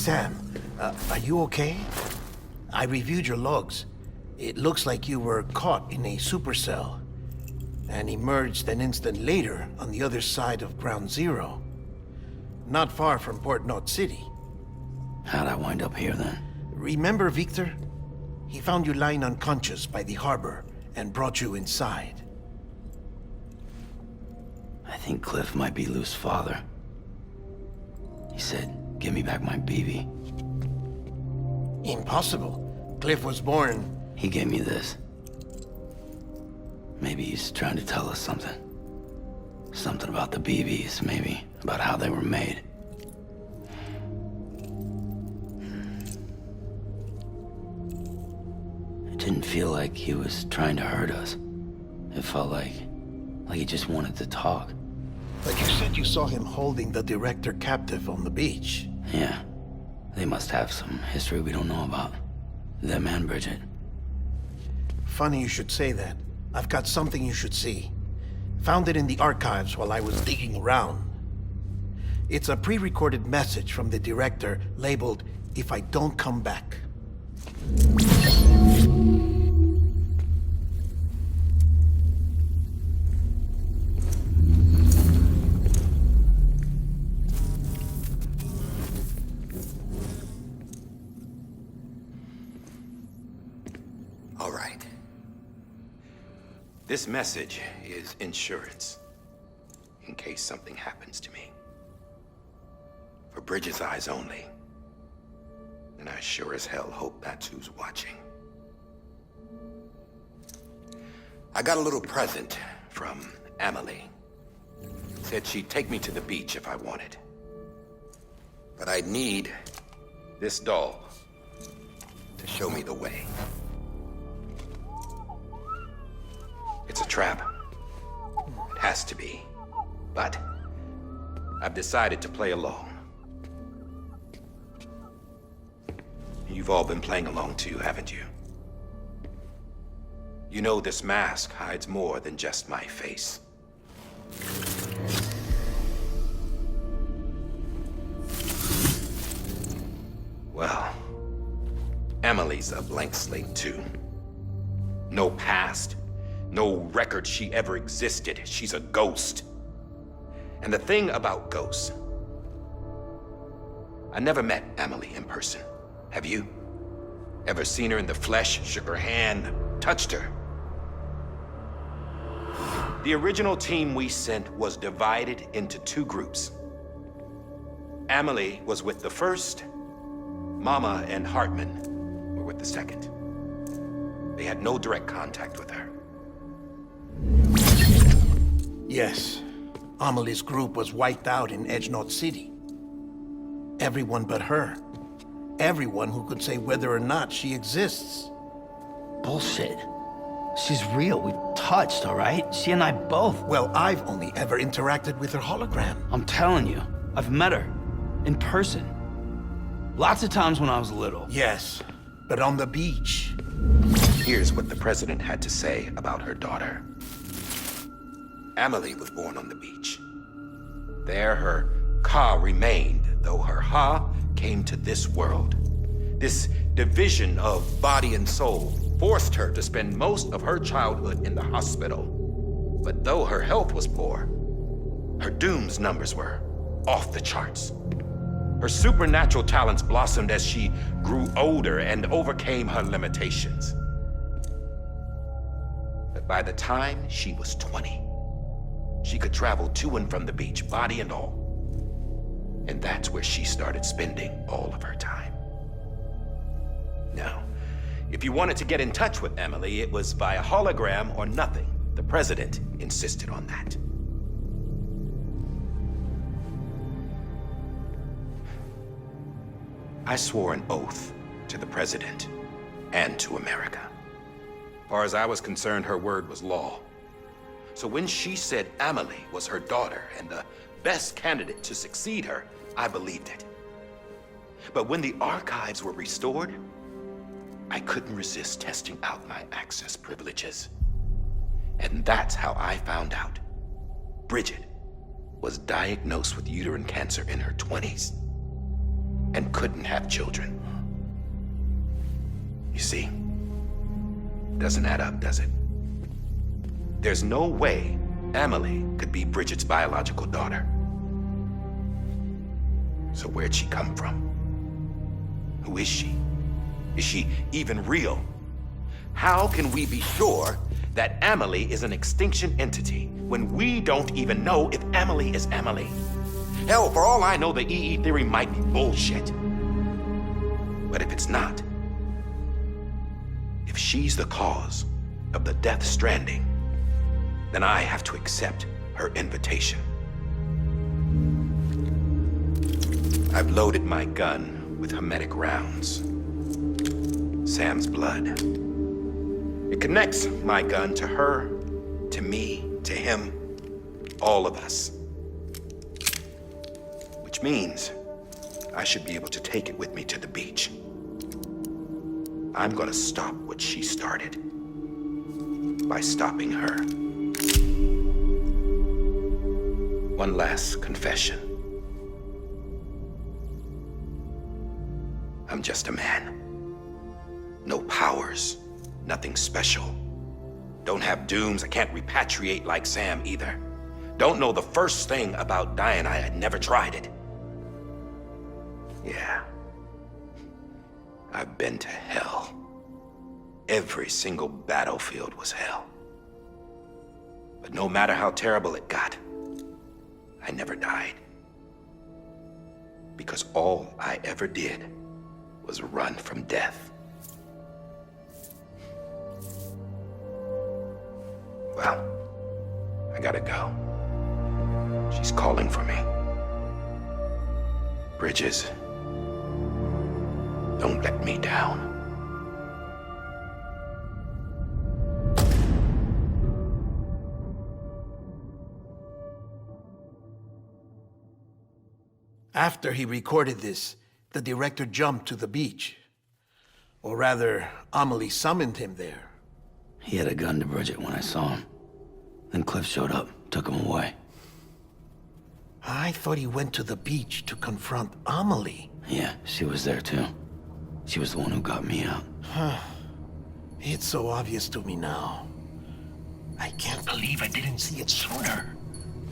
Sam, are you okay? I reviewed your logs. It looks like you were caught in a supercell and emerged an instant later on the other side of Ground Zero. Not far from Port Knot City. How'd I wind up here then? Remember Victor? He found you lying unconscious by the harbor and brought you inside. I think Cliff might be Lou's father. He said, give me back my BB. Impossible. Cliff was born... He gave me this. Maybe he's trying to tell us something. Something about the BBs, maybe. About how they were made. It didn't feel like he was trying to hurt us. It felt like he just wanted to talk. But you said you saw him holding the director captive on the beach. Yeah. They must have some history we don't know about. Them and Bridget. Funny you should say that. I've got something you should see. Found it in the archives while I was digging around. It's a pre-recorded message from the director labeled, "If I don't come back." All right. This message is insurance, in case something happens to me. For Bridget's eyes only. And I sure as hell hope that's who's watching. I got a little present from Emily. Said she'd take me to the beach if I wanted. But I'd need this doll to show me the way. It's a trap. It has to be. But I've decided to play along. You've all been playing along too, haven't you? You know this mask hides more than just my face. Well, Emily's a blank slate too. No past. No record she ever existed. She's a ghost. And the thing about ghosts, I never met Emily in person. Have you? Ever seen her in the flesh, shook her hand, touched her? The original team we sent was divided into two groups. Emily was with the first. Mama and Hartman were with the second. They had no direct contact with her. Yes. Amelie's group was wiped out in Edge Knot City. Everyone but her. Everyone who could say whether or not she exists. Bullshit. She's real. We've touched, all right? She and I both. Well, I've only ever interacted with her hologram. I'm telling you, I've met her. In person. Lots of times when I was little. Yes, but on the beach. Here's what the president had to say about her daughter. Emily was born on the beach. There her Ka remained, though her Ha came to this world. This division of body and soul forced her to spend most of her childhood in the hospital. But though her health was poor, her Doom's numbers were off the charts. Her supernatural talents blossomed as she grew older and overcame her limitations. But by the time she was 20, she could travel to and from the beach, body and all. And that's where she started spending all of her time. Now, if you wanted to get in touch with Emily, it was via hologram or nothing. The president insisted on that. I swore an oath to the president and to America. As far as I was concerned, her word was law. So when she said Emily was her daughter and the best candidate to succeed her, I believed it. But when the archives were restored, I couldn't resist testing out my access privileges. And that's how I found out Bridget was diagnosed with uterine cancer in her 20s. and couldn't have children. You see, doesn't add up, does it? There's no way Amelie could be Bridget's biological daughter. So where'd she come from? Who is she? Is she even real? How can we be sure that Amelie is an extinction entity when we don't even know if Amelie is Amelie? Hell, for all I know, the EE theory might be bullshit. But if it's not, if she's the cause of the Death Stranding, then I have to accept her invitation. I've loaded my gun with hermetic rounds. Sam's blood. It connects my gun to her, to me, to him, all of us. Which means I should be able to take it with me to the beach. I'm gonna stop what she started by stopping her. One last confession. I'm just a man. No powers, nothing special. Don't have dooms, I can't repatriate like Sam either. Don't know the first thing about dying, I had never tried it. Yeah. I've been to hell. Every single battlefield was hell. But no matter how terrible it got, I never died. Because all I ever did was run from death. Well, I gotta go. She's calling for me. Bridges, don't let me down. After he recorded this, the director jumped to the beach. Or rather, Amelie summoned him there. He had a gun to Bridget when I saw him. Then Cliff showed up, took him away. I thought he went to the beach to confront Amelie. Yeah, she was there too. She was the one who got me out. It's so obvious to me now. I can't believe I didn't see it sooner.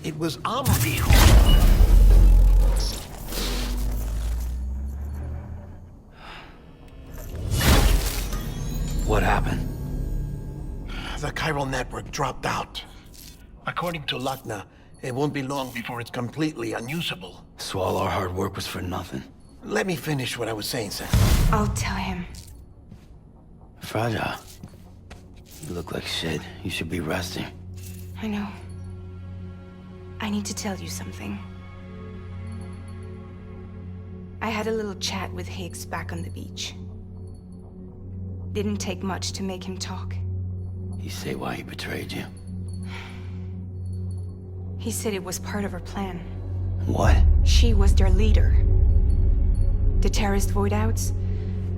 It was Amelie who... What happened? The chiral network dropped out. According to Lachna, it won't be long before it's completely unusable. So all our hard work was for nothing. Let me finish what I was saying, Sam. I'll tell him. Fragile. You look like shit. You should be resting. I know. I need to tell you something. I had a little chat with Higgs back on the beach. Didn't take much to make him talk. You say why he betrayed you? He said it was part of her plan. What? She was their leader. The terrorist voidouts,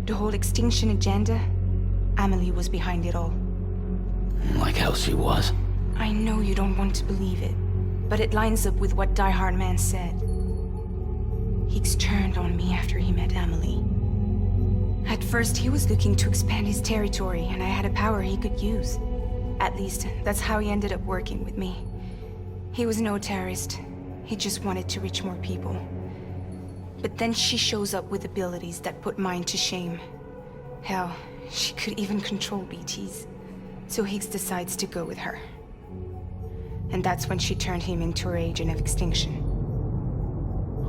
the whole extinction agenda, Amelie was behind it all. Like hell she was. I know you don't want to believe it, but it lines up with what Die Hard Man said. Higgs turned on me after he met Amelie. At first, he was looking to expand his territory, and I had a power he could use. At least, that's how he ended up working with me. He was no terrorist. He just wanted to reach more people. But then she shows up with abilities that put mine to shame. Hell, she could even control BTs. So Higgs decides to go with her. And that's when she turned him into her agent of extinction.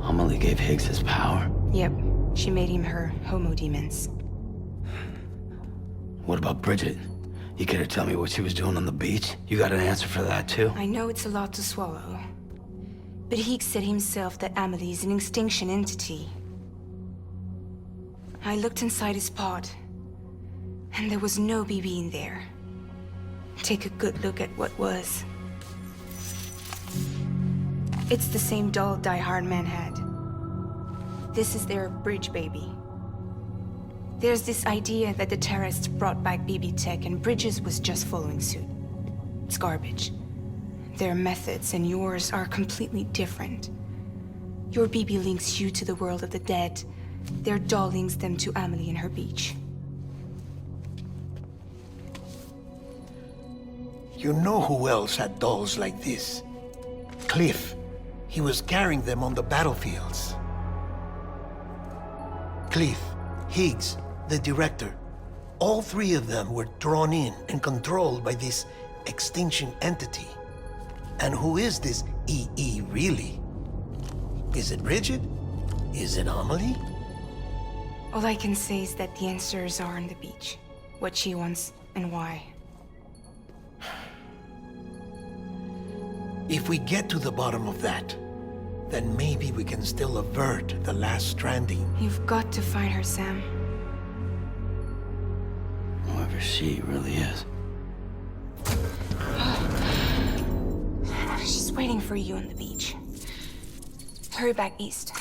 Amelie gave Higgs his power? Yep. She made him her homo demons. What about Bridget? You care to tell me what she was doing on the beach? You got an answer for that too? I know it's a lot to swallow. But Higgs said himself that Amelie is an extinction entity. I looked inside his pod, and there was no BB in there. Take a good look at what was. It's the same doll Die Hard Man had. This is their bridge baby. There's this idea that the terrorists brought back BB tech and Bridges was just following suit. It's garbage. Their methods and yours are completely different. Your BB links you to the world of the dead, Their doll links them to Amelie and her beach. You know who else had dolls like this? Cliff. He was carrying them on the battlefields. Cliff, Higgs, the director. All three of them were drawn in and controlled by this extinction entity. And who is this EE really? Is it Bridget? Is it Amelie? All I can say is that the answers are on the beach. What she wants and why. If we get to the bottom of that, then maybe we can still avert the last stranding. You've got to find her, Sam. Whoever she really is. She's waiting for you on the beach. Hurry back east.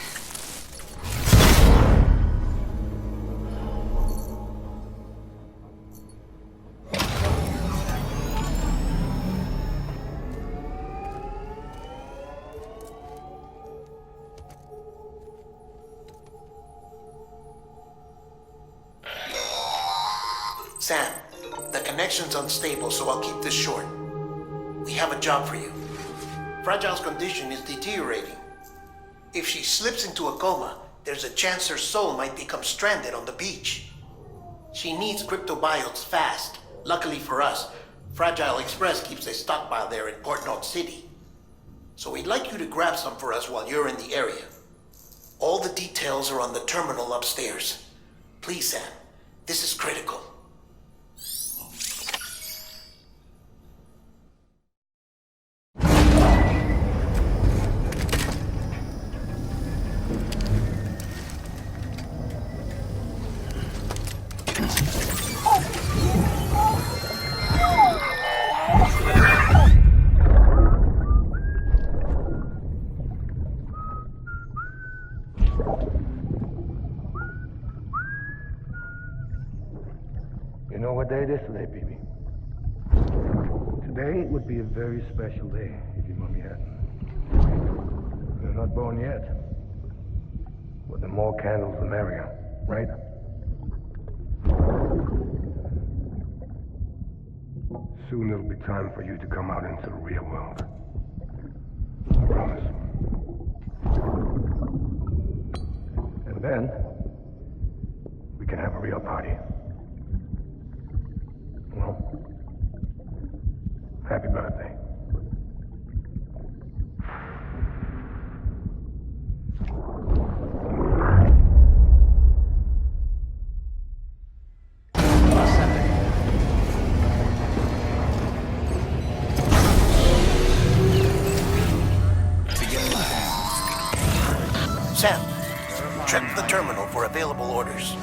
Sam, the connection's unstable, so I'll keep this short. We have a job for you. Fragile's condition is deteriorating. If she slips into a coma, there's a chance her soul might become stranded on the beach. She needs cryptobiotes fast. Luckily for us, Fragile Express keeps a stockpile there in Port North City. So we'd like you to grab some for us while you're in the area. All the details are on the terminal upstairs. Please, Sam, this is critical. You know what day it is today, baby? Today would be a very special day if your mommy hadn't. You're not born yet. But the more candles, the merrier, right? Soon it'll be time for you to come out into the real world. I promise. And then, we can have a real party. Well, happy birthday. Sam, check the terminal for available orders.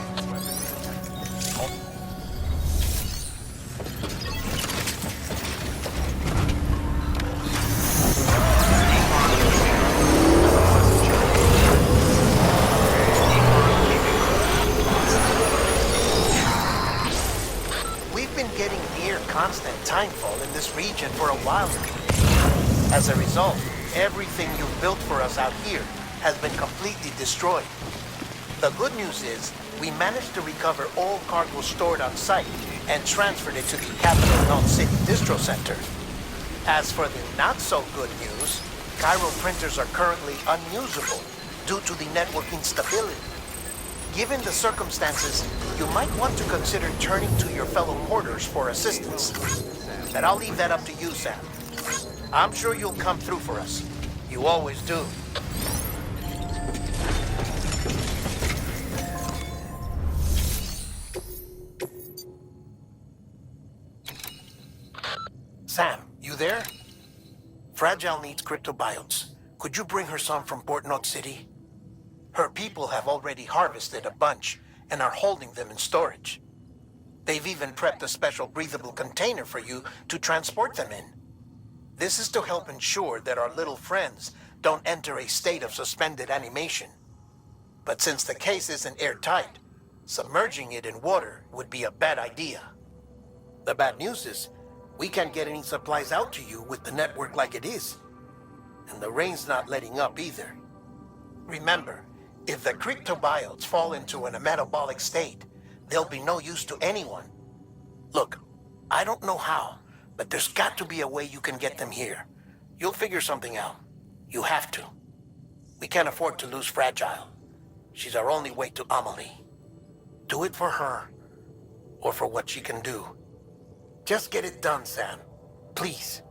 We've been getting near constant timefall in this region for a while now. As a result, everything you've built for us out here has been completely destroyed. The good news is, we managed to recover all cargo stored on site and transferred it to the capital North City Distro Center. As for the not-so-good news, Cairo printers are currently unusable due to the network instability. Given the circumstances, you might want to consider turning to your fellow porters for assistance. But I'll leave that up to you, Sam. I'm sure you'll come through for us. You always do. Sam, you there? Fragile needs cryptobiotes. Could you bring her some from Port North City? Her people have already harvested a bunch and are holding them in storage. They've even prepped a special breathable container for you to transport them in. This is to help ensure that our little friends don't enter a state of suspended animation. But since the case isn't airtight, submerging it in water would be a bad idea. The bad news is, we can't get any supplies out to you with the network like it is. And the rain's not letting up either. Remember, If the cryptobiotes fall into a metabolic state, they'll be no use to anyone. Look, I don't know how, but there's got to be a way you can get them here. You'll figure something out. You have to. We can't afford to lose Fragile. She's our only way to Amelie. Do it for her, or for what she can do. Just get it done, Sam. Please.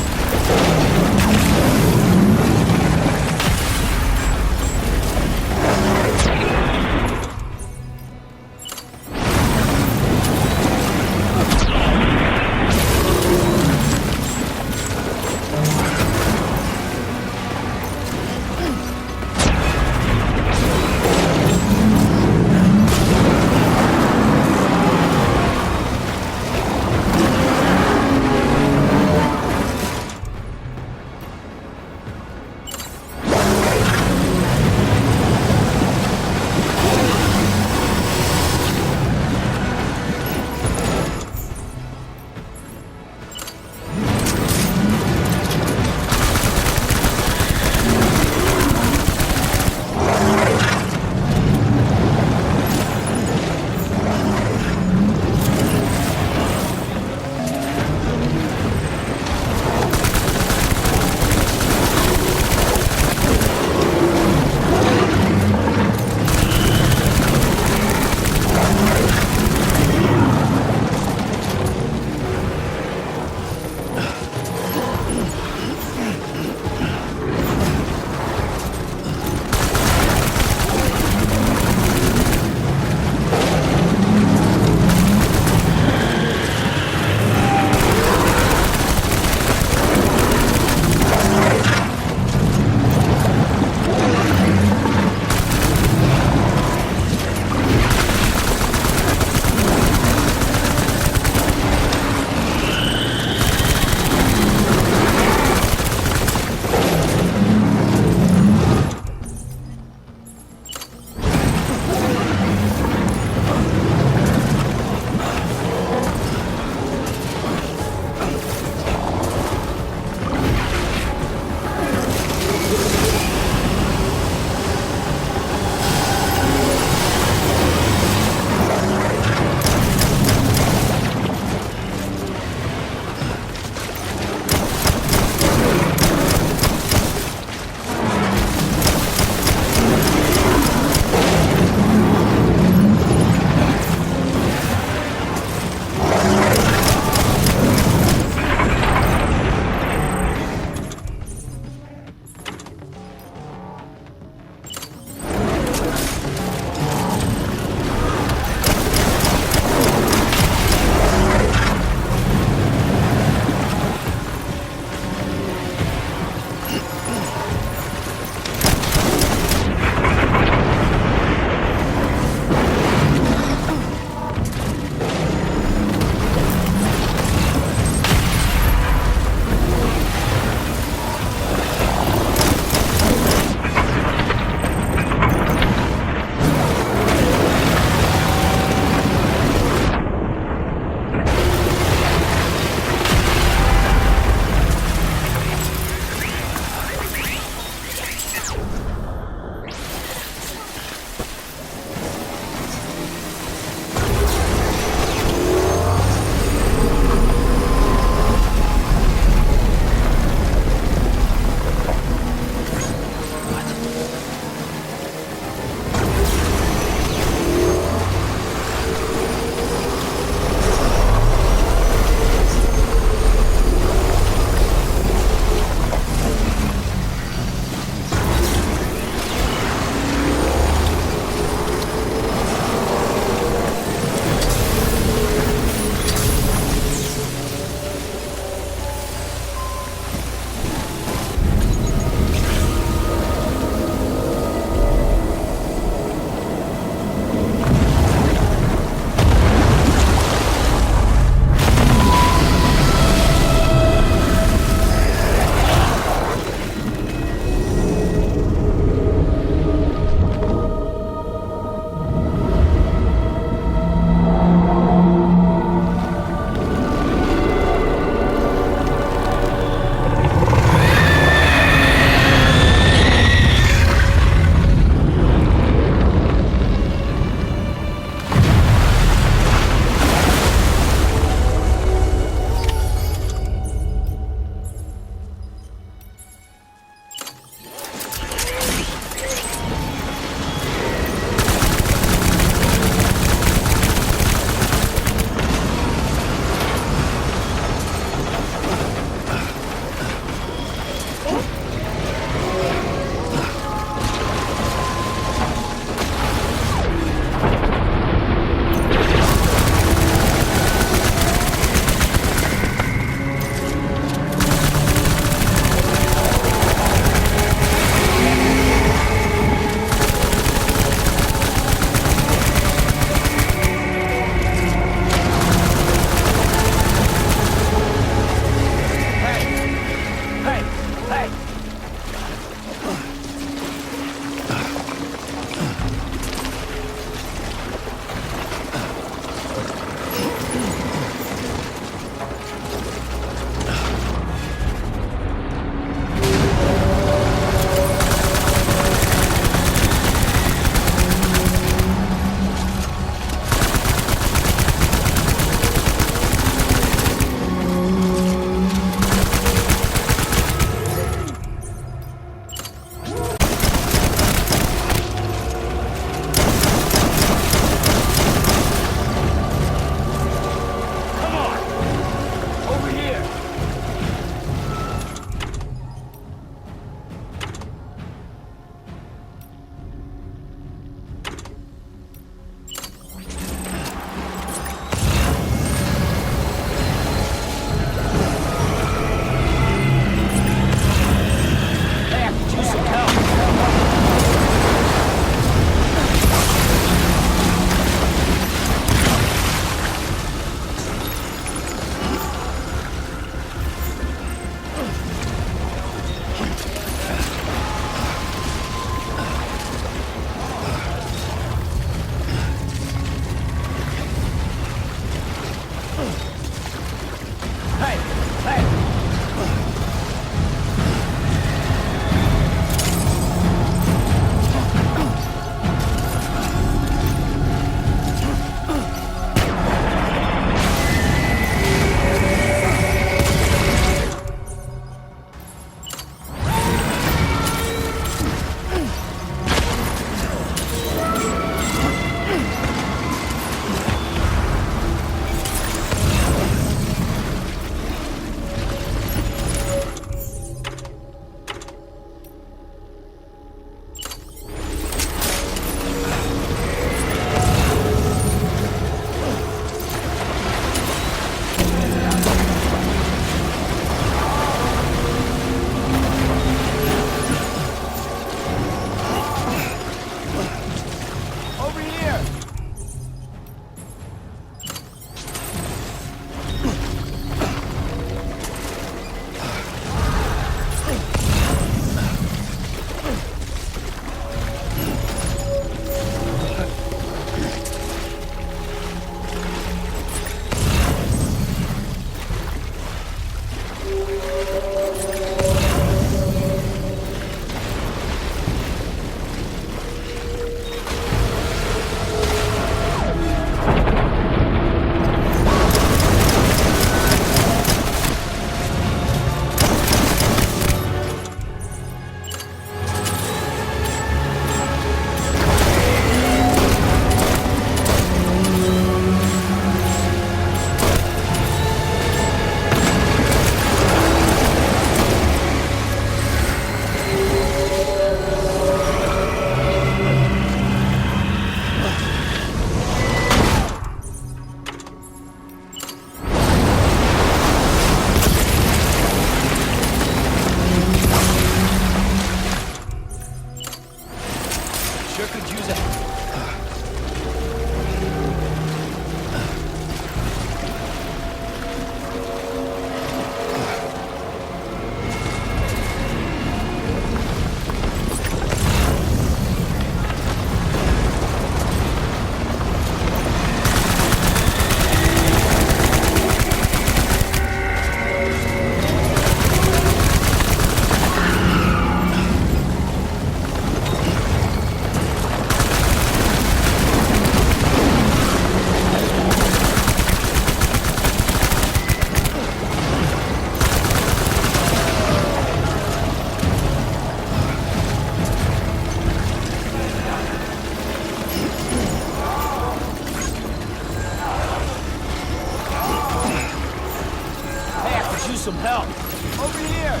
Over here!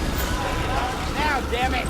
Now, damn it!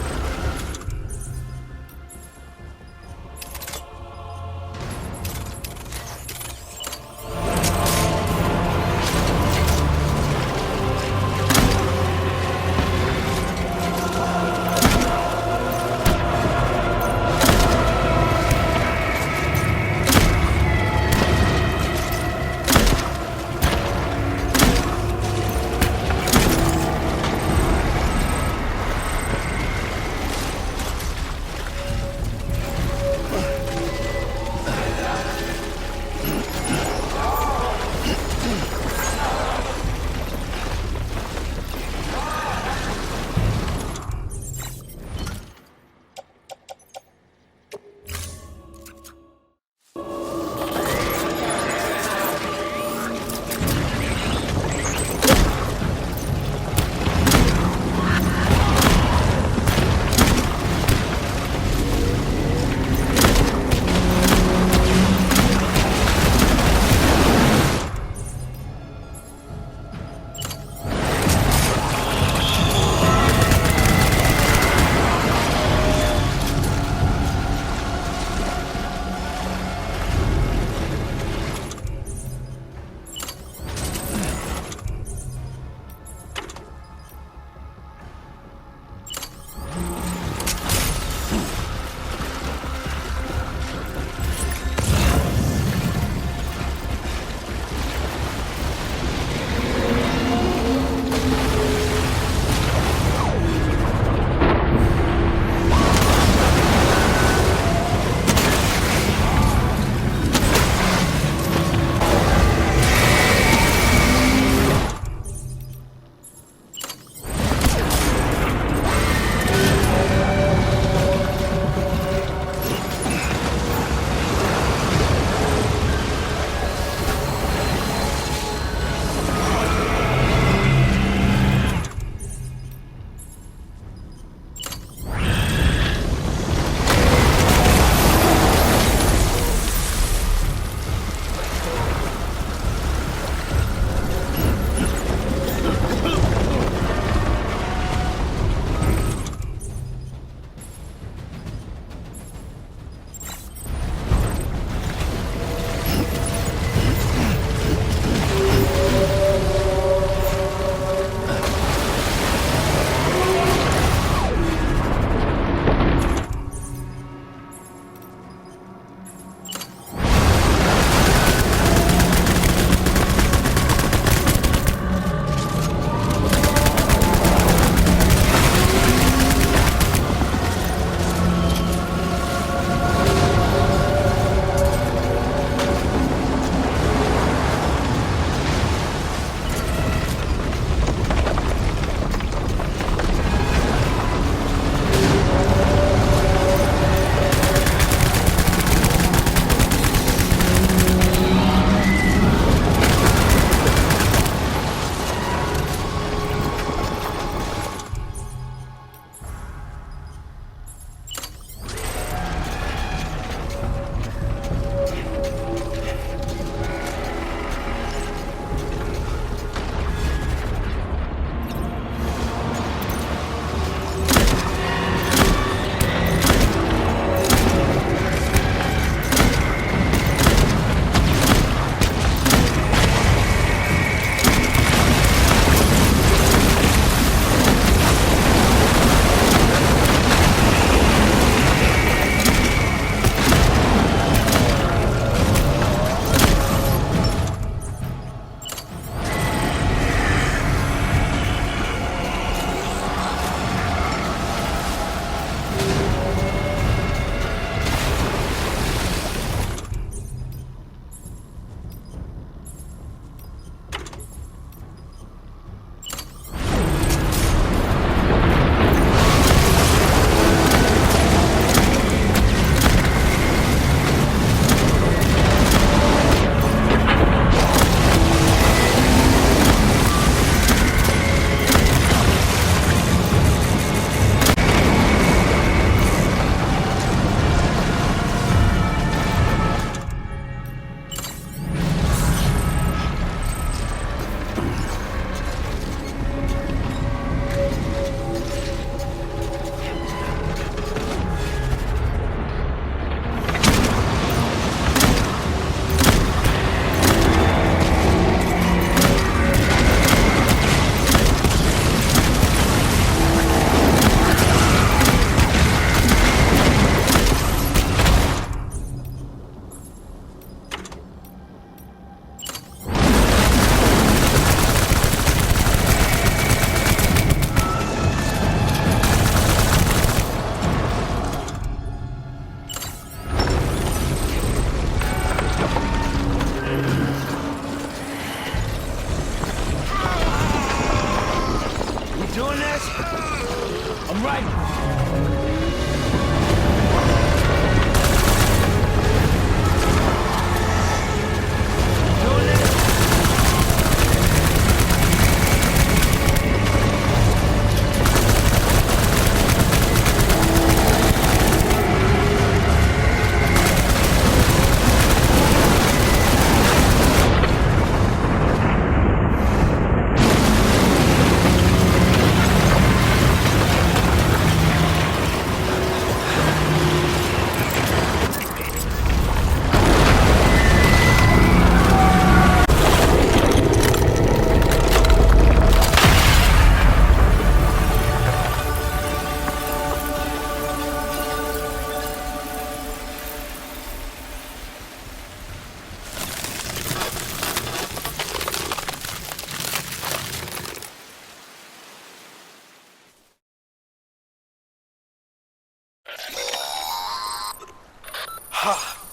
doing this? I'm right.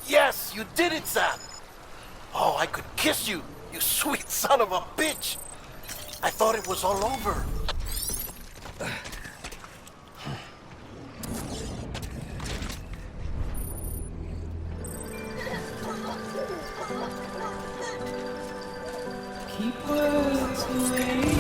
Yes, you did it, Sam! Oh, I could kiss you, you sweet son of a bitch! I thought it was all over. Keep words away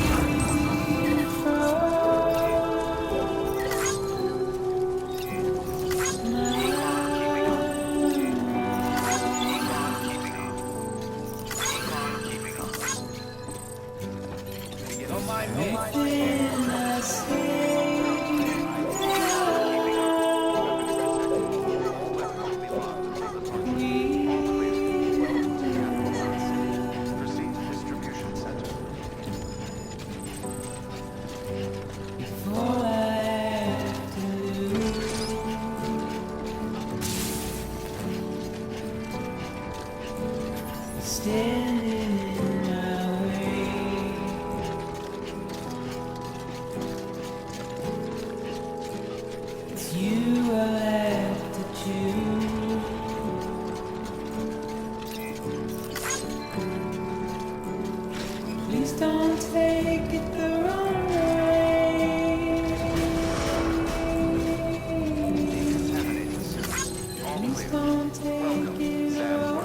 Don't mind me. Standing in my way. It's you I have to choose. Please don't take it the wrong way. Please don't take it wrong.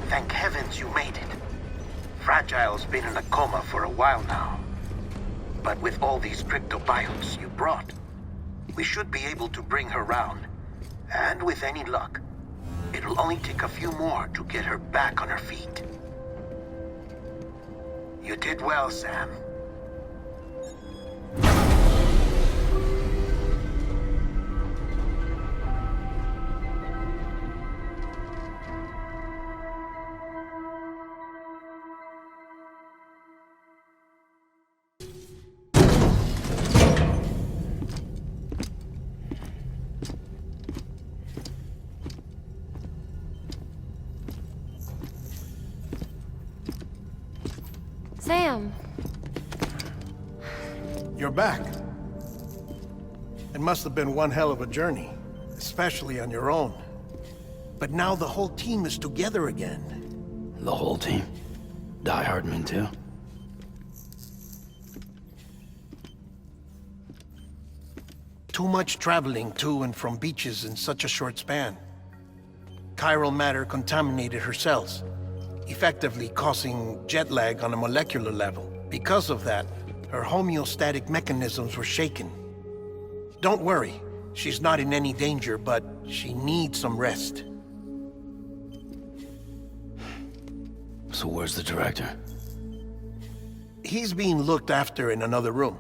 Thank heavens you made it. Fragile's been in a coma for a while now. But with all these cryptobiotes you brought, we should be able to bring her round. And with any luck, it'll only take a few more to get her back on her feet. You did well, Sam. Sam, You're back. It must have been one hell of a journey, especially on your own. But now the whole team is together again. The whole team? Die Hardman too? Too much traveling to and from beaches in such a short span. Chiral matter contaminated her cells, effectively causing jet lag on a molecular level. Because of that, her homeostatic mechanisms were shaken. Don't worry. She's not in any danger, but she needs some rest. So where's the director? He's being looked after in another room.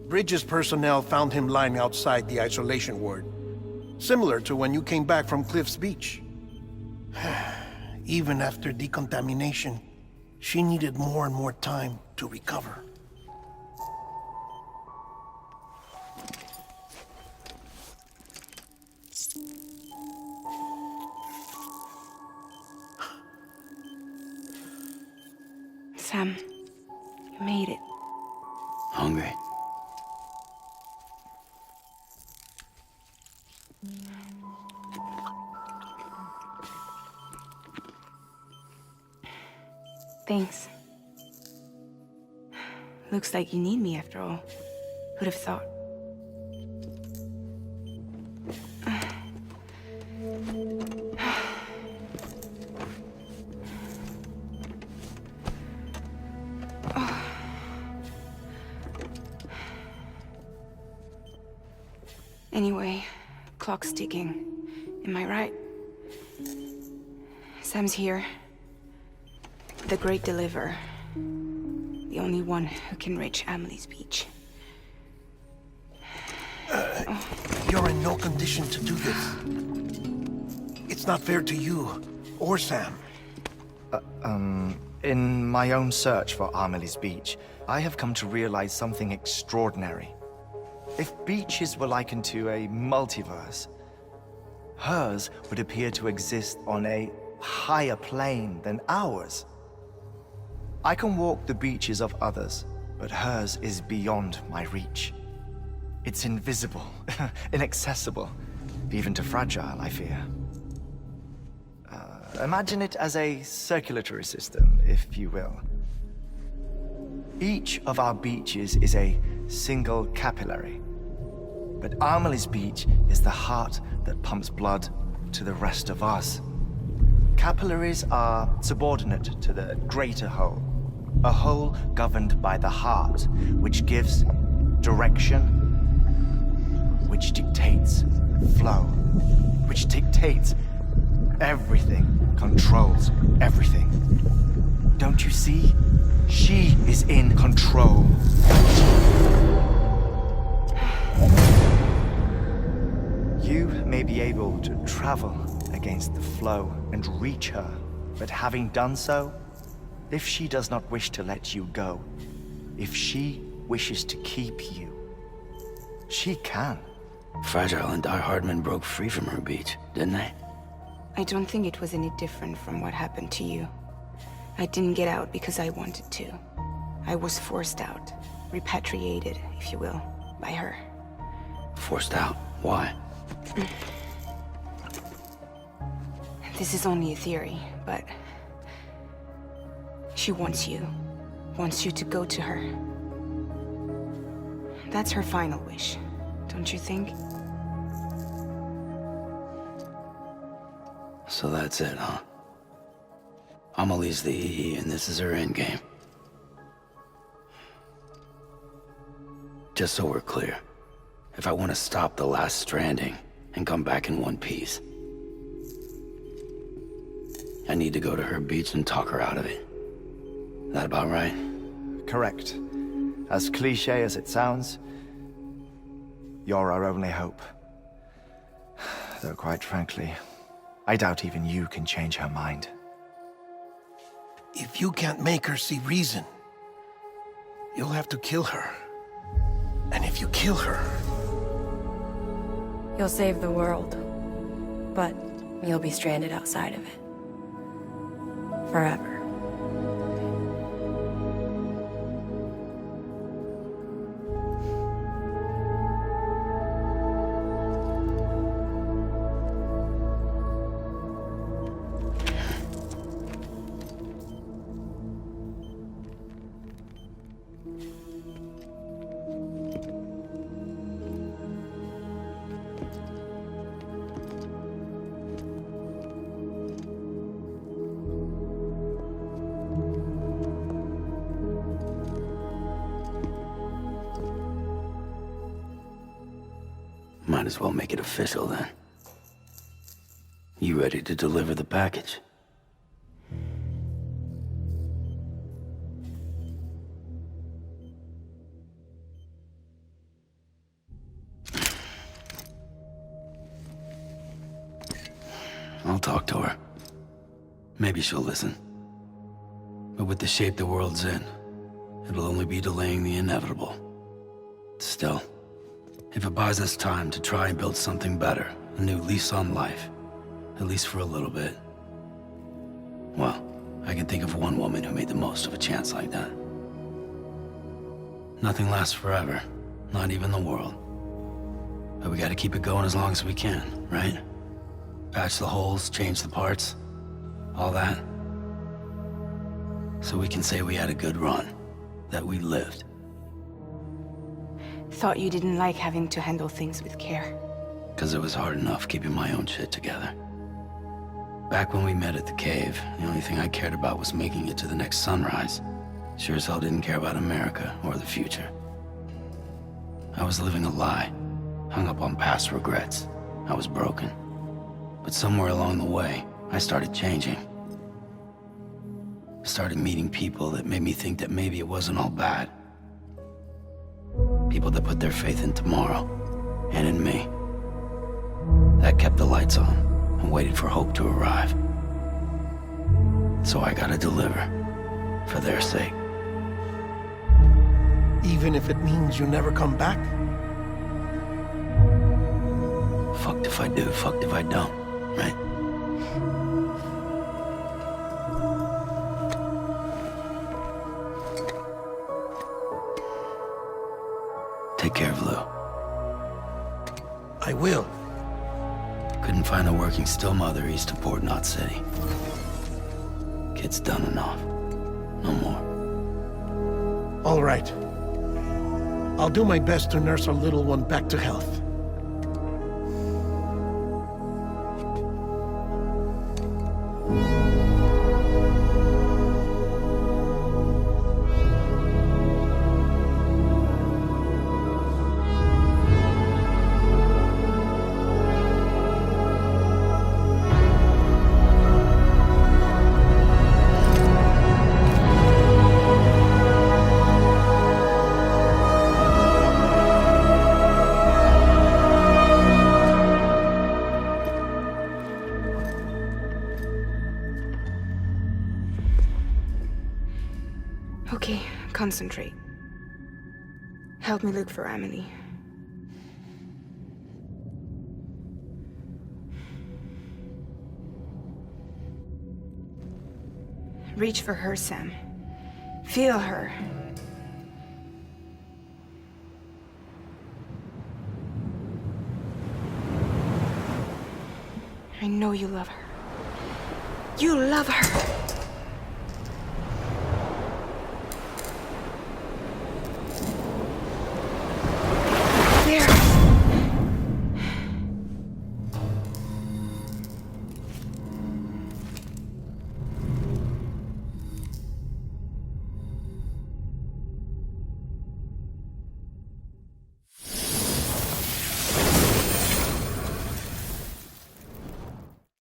Bridges personnel found him lying outside the isolation ward. Similar to when you came back from Cliff's Beach. Even after decontamination, she needed more and more time to recover. Sam, you made it. Hungry? Thanks. Looks like you need me after all. Who'd have thought? Anyway, clock's ticking. Am I right? Sam's here. The Great Deliverer. The only one who can reach Amelie's Beach. You're in no condition to do this. It's not fair to you, or Sam. In my own search for Amelie's Beach, I have come to realize something extraordinary. If beaches were likened to a multiverse, hers would appear to exist on a higher plane than ours. I can walk the beaches of others, but hers is beyond my reach. It's invisible, inaccessible, even to fragile, I fear. Imagine it as a circulatory system, if you will. Each of our beaches is a single capillary. But Amelie's Beach is the heart that pumps blood to the rest of us. Capillaries are subordinate to the greater whole. A whole governed by the heart, which gives direction, which dictates flow, which dictates everything, controls everything. Don't you see? She is in control. You may be able to travel against the flow and reach her, but having done so, if she does not wish to let you go, if she wishes to keep you, she can. Fragile and Die Hardman broke free from her beach, didn't they? I don't think it was any different from what happened to you. I didn't get out because I wanted to. I was forced out. Repatriated, if you will, by her. Forced out? Why? This is only a theory, but... she wants you to go to her. That's her final wish, don't you think? So that's it, huh? Amelie's the EE, and this is her endgame. Just so we're clear, if I want to stop the last stranding and come back in one piece, I need to go to her beach and talk her out of it. That about right? Correct. As cliché as it sounds, you're our only hope. Though quite frankly, I doubt even you can change her mind. If you can't make her see reason, you'll have to kill her. And if you kill her... You'll save the world, but you'll be stranded outside of it. Forever. Might as well make it official then. You ready to deliver the package? I'll talk to her. Maybe she'll listen. But with the shape the world's in, it'll only be delaying the inevitable. Still, if it buys us time to try and build something better, a new lease on life, at least for a little bit, well, I can think of one woman who made the most of a chance like that. Nothing lasts forever, not even the world. But we gotta keep it going as long as we can, right? Patch the holes, change the parts, all that. So we can say we had a good run, that we lived. Thought you didn't like having to handle things with care. 'Cause it was hard enough keeping my own shit together. Back when we met at the cave, the only thing I cared about was making it to the next sunrise. Sure as hell didn't care about America or the future. I was living a lie, hung up on past regrets. I was broken. But somewhere along the way, I started changing. Started meeting people that made me think that maybe it wasn't all bad. People that put their faith in tomorrow, and in me. That kept the lights on, and waited for hope to arrive. So I gotta deliver, for their sake. Even if it means you never come back? Fucked if I do, fucked if I don't, right? Take care of Lou. I will. Couldn't find a working still mother east of Port Knot City. Kid's done enough. No more. All right. I'll do my best to nurse our little one back to health. Okay, concentrate. Help me look for Emily. Reach for her, Sam. Feel her. I know you love her. You love her!